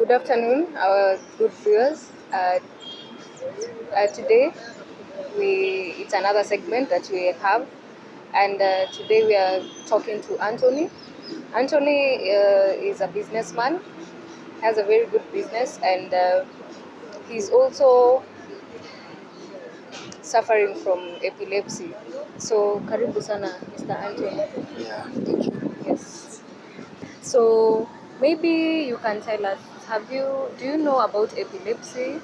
Good afternoon, our good viewers. Today, it's another segment that we have, and today we are talking to Anthony. Anthony is a businessman, has a very good business, and he's also suffering from epilepsy. So, karibu sana, Mr. Anthony. Yeah, thank you. Yes. So maybe you can tell us, do you know about epilepsy?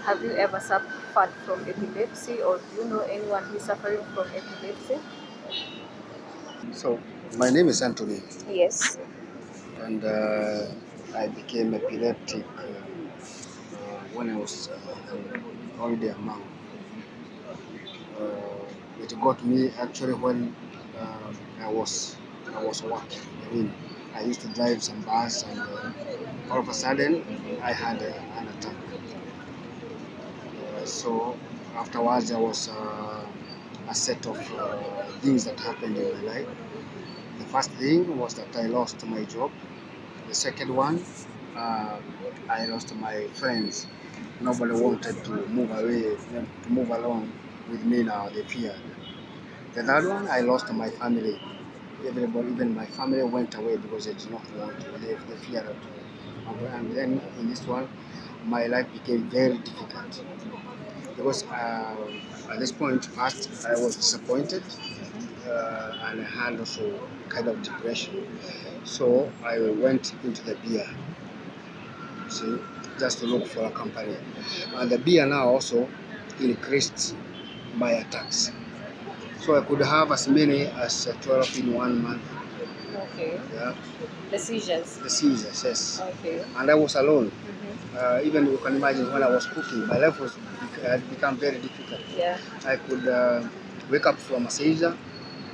Have you ever suffered from epilepsy, or do you know anyone who's suffering from epilepsy? So, my name is Anthony, Yes. and I became epileptic when I was already a man. It got me actually when I was working. I mean, I used to drive some bus, and all of a sudden I had an attack. So afterwards, there was a set of things that happened in my life. The first thing was that I lost my job. The second one, uh, I lost my friends. Nobody wanted to move away, to move along with me now. They feared. The third one, I lost my family. Everybody, even my family, went away because they did not want to. They feared. And then in this one, my life became very difficult because at this point, first I was disappointed, and I had also kind of depression. So I went into the beer, see, just to look for a company. And the beer now also increased my attacks. So I could have as many as 12 in 1 month. Okay. Yeah, The seizures. the seizures, yes. Okay. And I was alone. Mm-hmm. Even you can imagine when I was cooking, my life had become very difficult. Yeah. I could wake up from a seizure,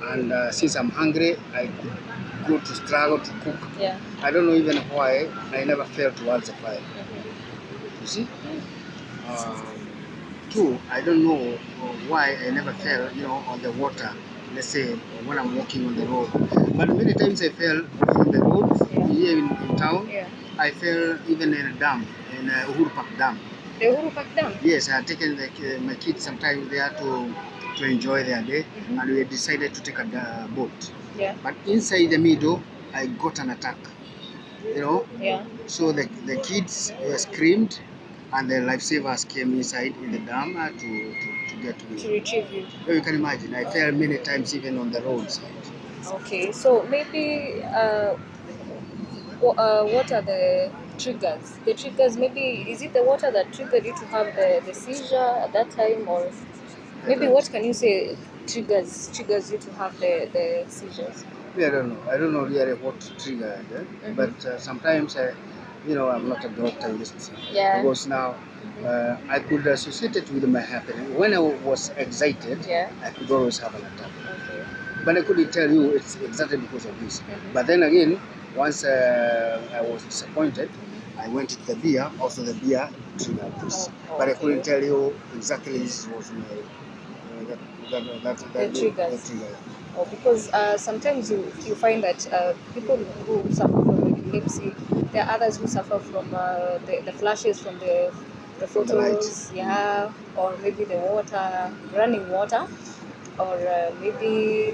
and since I'm hungry, I could go to struggle to cook. Yeah. I don't know even why I never fell towards the fire. You see? Um, Two, I don't know why I never fell, on the water. Let's say when I'm walking on the road. But many times I fell on the road here in town. Yeah. I fell even in a dam, in Uhuru Park Dam. The Uhuru Park Dam? Yes, I had taken my kids sometimes there to enjoy their day, and we decided to take a boat. Yeah. But inside the middle, I got an attack. Yeah. So the kids screamed, and the lifesavers came inside in the dam to get me. To retrieve you. So you can imagine, I fell many times even on the roadside. Okay, so maybe what are the triggers? The triggers, maybe, is it the water that triggered you to have the seizure at that time, or maybe what can you say triggers you to have the seizures? Yeah, I don't know really what triggered it, but sometimes I'm not a doctor in this, Yeah. because now I could associate it with my happiness. When I was excited, Yeah. I could always have an attack. Okay. But I couldn't tell you it's exactly because of this. But then again, once I was disappointed, I went to the beer. Also, the beer triggered this. Oh, But I okay. couldn't tell you exactly this was my The triggers. the trigger. Oh, because sometimes you find that people who suffer from epilepsy, there are others who suffer from the flashes from the From the light. photos, yeah, or maybe the water, running water, or maybe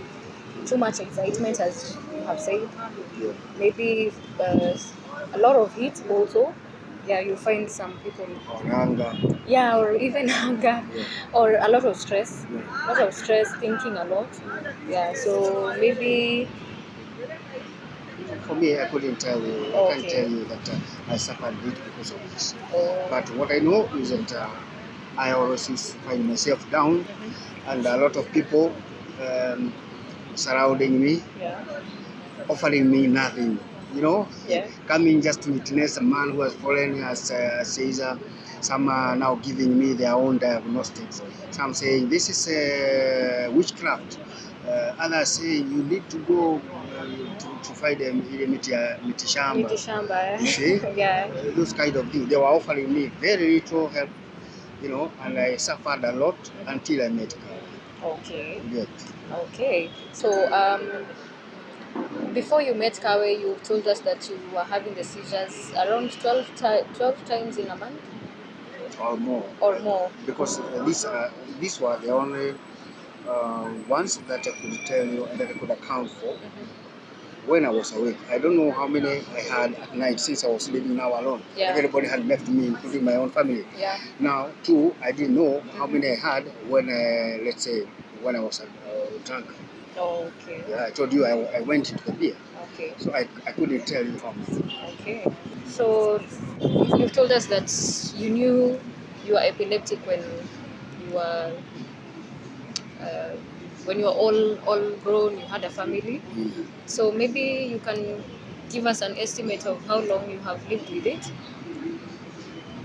too much excitement, as you have said. Yeah. Maybe a lot of heat also. Yeah, you find some people. Or anger. Yeah, or even anger, Yeah. or a lot of stress. Yeah. A lot of stress, thinking a lot. Yeah, so maybe. For me, I couldn't tell you. I can't Okay. tell you that I suffered it because of this. Oh. But what I know is that I always used to find myself down, and a lot of people surrounding me, Yeah. offering me nothing. Yeah. Coming just to witness a man who has fallen as a seizure. Some are now giving me their own diagnostics. Some saying this is witchcraft. Others saying you need to go to find a mitishamba. Mitishamba. You see, Yeah. those kind of things. They were offering me very little help, and I suffered a lot until I met God. Okay. Good. Okay. So before you met Kawe, you told us that you were having the seizures around 12 times in a month or more. or more. Because these were the only ones that I could tell you and that I could account for when I was awake. I don't know how many I had at night since I was living now alone. Yeah. Everybody had left me, including my own family. Yeah. Now, too, I didn't know how many I had when, let's say, when I was drunk. Oh, okay. Yeah, I told you I went into the beer. Okay. So I couldn't tell you how many. Okay. So you've told us that you knew you were epileptic you were uh, when you were all grown, you had a family. So maybe you can give us an estimate of how long you have lived with it.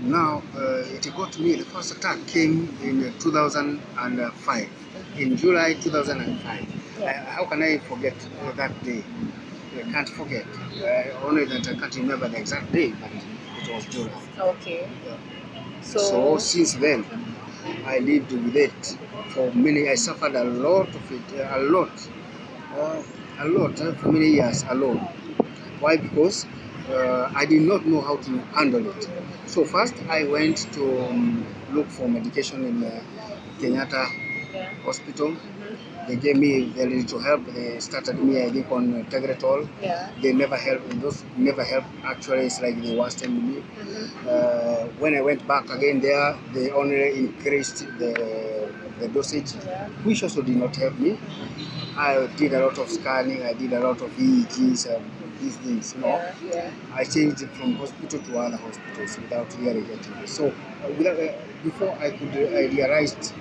Now, it got to me, the first attack came in 2005, in July 2005. How can I forget that day? I can't forget. Only that I can't remember the exact day, but it was July. Okay. Yeah. So Since then, I lived with it for many. I suffered a lot of it, a lot for many years alone. Why? Because I did not know how to handle it. So first, I went to look for medication in Kenyatta Hospital. They gave me very little help. They started me, I think, on Tegretol. yeah. They never helped. Those never helped. Actually, it's like they worsened me. When I went back again there, they only increased the dosage, which also did not help me. I did a lot of scanning. I did a lot of EEGs and these things. You know, I changed it from hospital to other hospitals without really getting it. So, before I realized,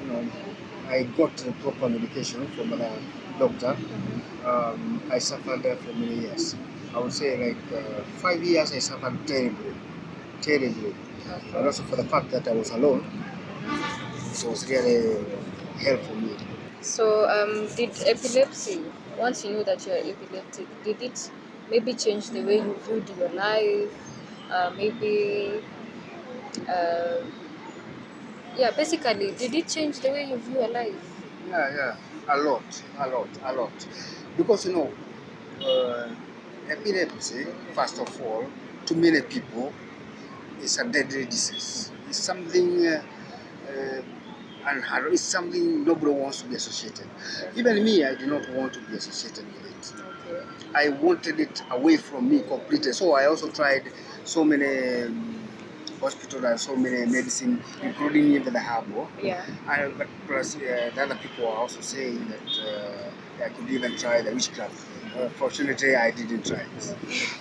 I got the proper medication from the doctor. I suffered there for many years. I would say like 5 years I suffered terribly, terribly. And also for the fact that I was alone, it was really hell for me. So did epilepsy, once you knew that you're epileptic, did it maybe change the way you viewed your life? Maybe basically, did it change the way you view your life? Yeah, a lot. Because epilepsy, first of all, to many people, is a deadly disease. It's something unheard of. It's something nobody wants to be associated. Even me, I do not want to be associated with it. Okay. I wanted it away from me completely. So I also tried so many hospitals and so many medicine, including even the herbal. Yeah. But plus, the other people are also saying that I could even try the witchcraft. Fortunately, I didn't try it.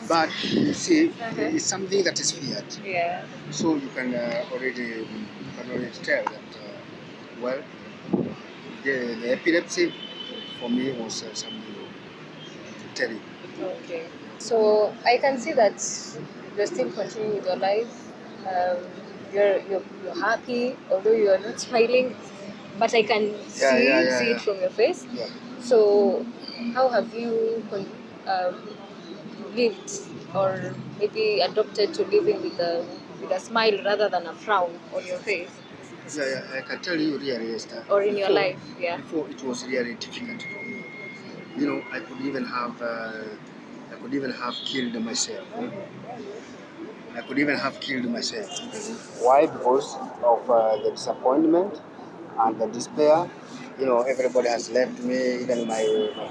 But you see, it's something that is feared. Yeah. So you can already tell that, well, the epilepsy for me was something terrible. Okay. So I can see that you're still continuing with your life. You're happy, although you are not smiling, but I can see it from your face. Yeah. So how have you lived, or maybe adopted to living with a smile rather than a frown on your face? Yeah, I can tell you really, Esther. Or in your life, yeah. Before it was really difficult for me. I could even have killed myself. I could even have killed myself. Why? Because of the disappointment and the despair. Everybody has left me, even my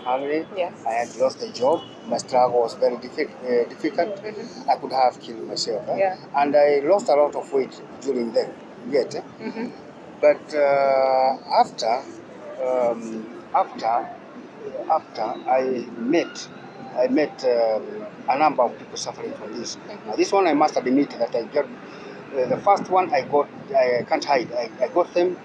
family. Yeah. I had lost a job. My struggle was very difficult. I could have killed myself. Yeah. And I lost a lot of weight during then. Yet. But after I met a number of people suffering from this. This one I must admit that I got the first one I can't hide. I got them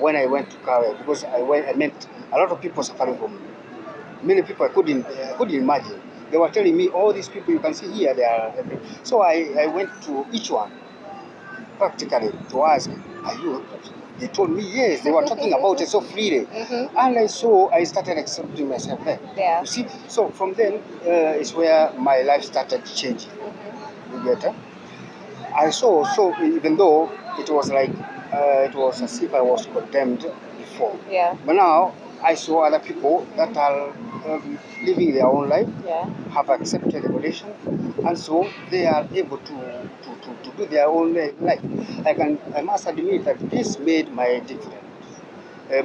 when I went to Kare, because I met a lot of people suffering from it. Many people I couldn't imagine. They were telling me, all these people you can see here, they are. So I went to each one practically to ask, are you? They told me yes. They were talking about it so freely, and I started accepting myself there. Yeah. You see, so from then is where my life started changing. You get it? I saw, so even though it was like it was as if I was condemned before. Yeah. But now I saw other people that are living their own life, Yeah. have accepted the condition, and so they are able to do their own life. I must admit that this made my different,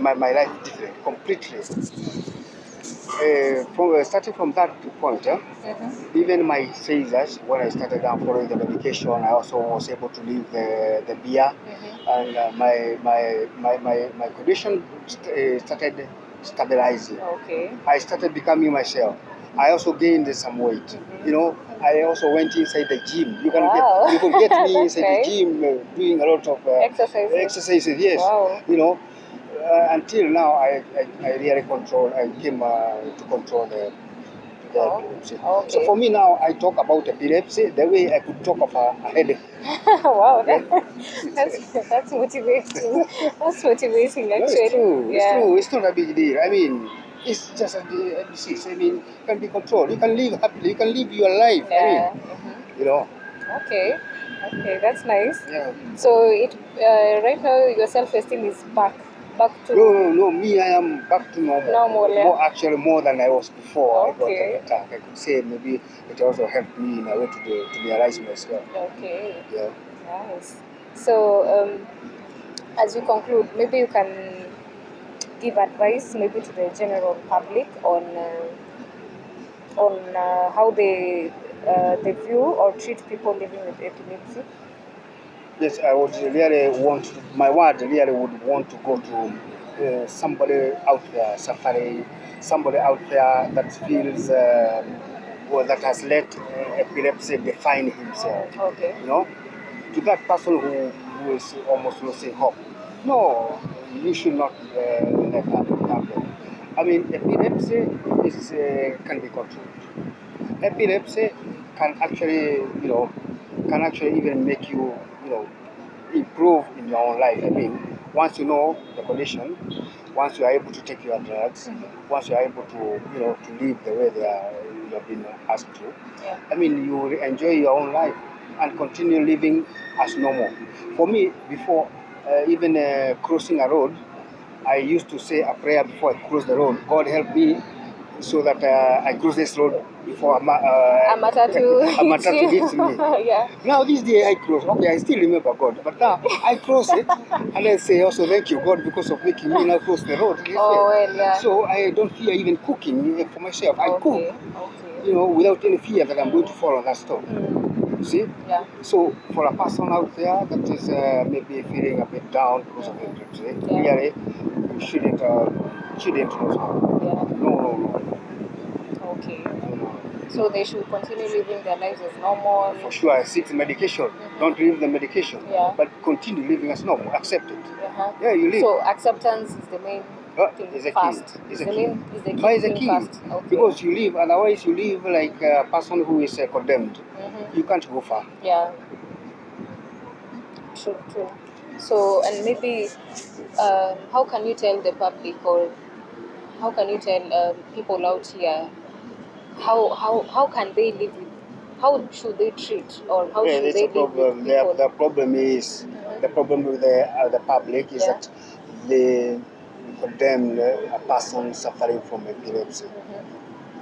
my life different completely. Starting from that point, even my seizures, when I started down following the medication, I also was able to leave the beer, and my condition started stabilizing. Okay. I started becoming myself. I also gained some weight. You know, I also went inside the gym. You can Wow. get me inside Right. the gym doing a lot of exercises. Yes. Wow. You know, until now I really control. I came to control the epilepsy. Okay. So for me now, I talk about epilepsy the way I could talk of a headache. Wow, Okay? that's motivating. That's motivating, No, actually. it's true. It's Yeah. true. It's not a big deal. I mean, it's just a disease. I mean, it can be controlled. You can live happily. You can live your life. Yeah. I mean, you know. Okay. Okay, that's nice. Yeah. So it right now your self-esteem is back to No. Me, I am back to normal. normal. Yeah. Actually, more than I was before. I got Okay. an attack. I could say maybe it also helped me in a way to realize myself. Okay. Yeah. Nice. So as we conclude, maybe you can give advice maybe to the general public on how they view or treat people living with epilepsy. Yes, I would really want, my word really would want to go to somebody out there suffering, somebody out there that feels, well, that has let epilepsy define himself. Okay. You know, to that person who is almost losing hope. No, you should not let that happen. I mean, epilepsy can be controlled. Epilepsy can actually, can actually even make you, improve in your own life. I mean, once you know the condition, once you are able to take your drugs, once you are able to, to live the way you have been asked to, Yeah. I mean, you will enjoy your own life and continue living as normal. For me, before even crossing a road, I used to say a prayer before I cross the road. God help me so that I cross this road before a matatu hits me. Yeah. Now this day I cross. Okay, I still remember God, but now I cross it, and I say also thank you God because of making me now cross the road. Oh well, yeah. So I don't fear even cooking for myself. I cook, Okay. without any fear that I'm going to fall on that stove. You see? Yeah. So for a person out there that is maybe feeling a bit down because of epilepsy, Yeah. really shouldn't lose hope. Yeah. No. Okay. So they should continue living their lives as normal. For sure, seek the medication. Don't leave the medication. Yeah. But continue living as normal. Accept it. Uh-huh. Yeah, you live. So acceptance is the main thing Is a first. key. Is a the key. main is the key But it's a thing key. first. Okay. Because you live, otherwise you live like a person who is condemned. You can't go far. Yeah. True. So and maybe how can you tell the public or how can you tell people out here how can they live with how should they treat or how should It's they a live with problem. people? The problem is the problem with the public is Yeah. that they condemn a person suffering from epilepsy.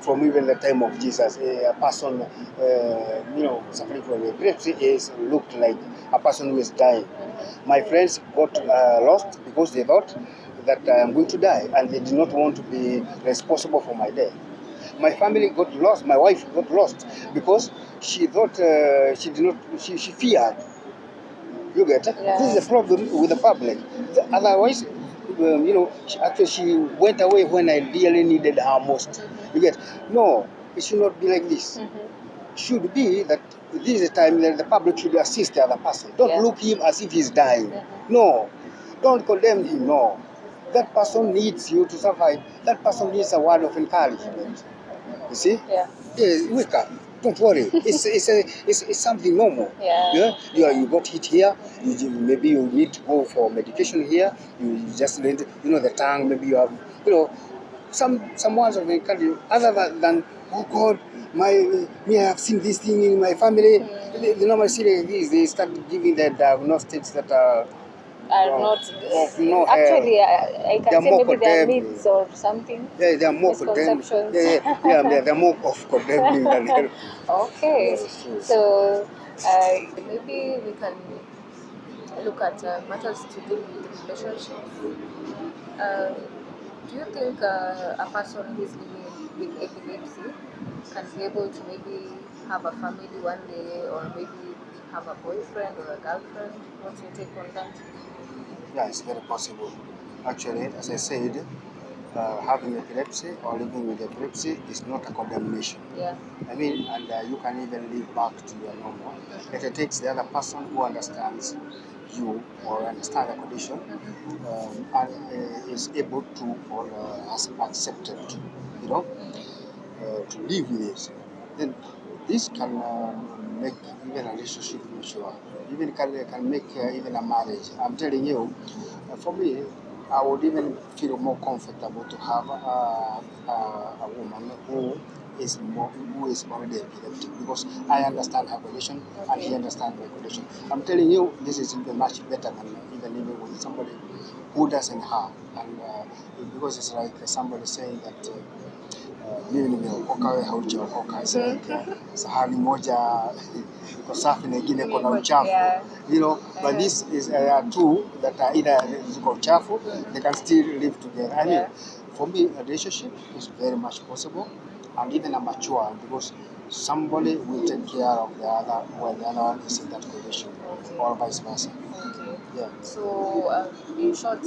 From even the time of Jesus, a person, suffering from epilepsy is looked like a person who is dying. My friends got lost because they thought that I am going to die, and they did not want to be responsible for my death. My family got lost. My wife got lost because she thought she did not. She feared. You get it? Yeah. This is a problem with the public. Otherwise, she went away when I really needed her most. You get? No, it should not be like this. Should be that this is a time that the public should assist the other person. Don't look him as if he's dying. No, don't condemn him. No, that person needs you to survive. That person needs a word of encouragement. You see? Yeah. Wake up. Don't worry. It's something normal. Yeah. You got hit here. Maybe you need to go for medication here. You just need, the tongue. Maybe you have, some words of encouragement. Other than, oh God, I have seen this thing in my family. They normally see like this. They start giving the diagnostics that are are Well, not of no actually I they can are say more maybe they are condemning. myths or something, Yeah, they are more condemning. misconceptions. They're more of condemning than helping. Okay, Yeah, it's true. so maybe we can look at matters to do with relationships. Um, do you think a person who is living with epilepsy can be able to maybe have a family one day, or maybe have a boyfriend or a girlfriend? What's your take on that? Yeah, it's very possible. Actually, as I said, having epilepsy or living with epilepsy is not a condemnation. Yeah. I mean, and you can even live back to your normal. It takes the other person who understands you or understands the condition and is able to or accept it, you know, to live with it. Then this can make even a relationship mature. Even can make even a marriage. I'm telling you, for me, I would even feel more comfortable to have a woman who is already epileptic, because I understand her condition and he understands my condition. I'm telling you, this is even much better than even living with somebody who doesn't have. And because it's like somebody saying that mimi nimeokoka, wewe haujaokoka. It's like sahani moja iko safi na ingine iko na uchafu. Yeah. You know, but this is two that are either ziko uchafu, they can still live together. I mean, for me, a relationship is very much possible, and even a mature one, because somebody will take care of the other when the other one is in that condition, or vice versa. Okay. Yeah. So, in short,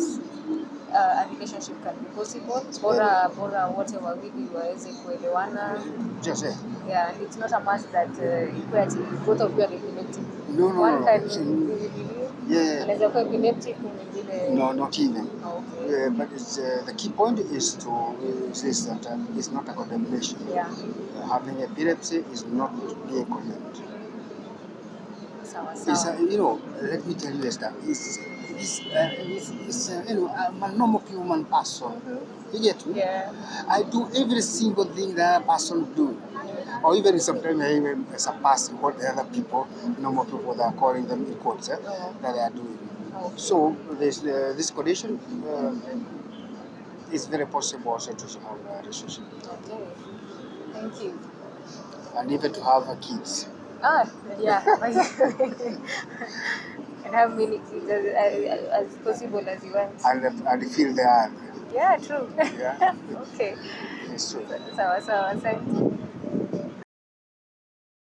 a relationship can be possible. Bora wote wawili waweze kuelewana. Just Yeah, and it's not a must that ikuwe ati both of you are epileptic. No. One can Yeah. anaweza kuwa epileptic, mwingine. No, not even. Okay. But it's, the key point is this that it's not a condemnation. Yeah. Having epilepsy is not being condemned. Sawa It's sawa. let me tell you, Esther. It's I'm a normal human person. You get me? Yeah. I do every single thing that a person do, or even sometimes I even surpass what the other people, normal people, that are calling them in quotes, that they are doing. Okay. So this condition is very possible also to have a relationship, Okay. Thank you. and even to have kids. Yeah. And have many kids as possible as you want. And feel they are. Yeah, true. Yeah. Okay. It's true. Sawa sawa, asante.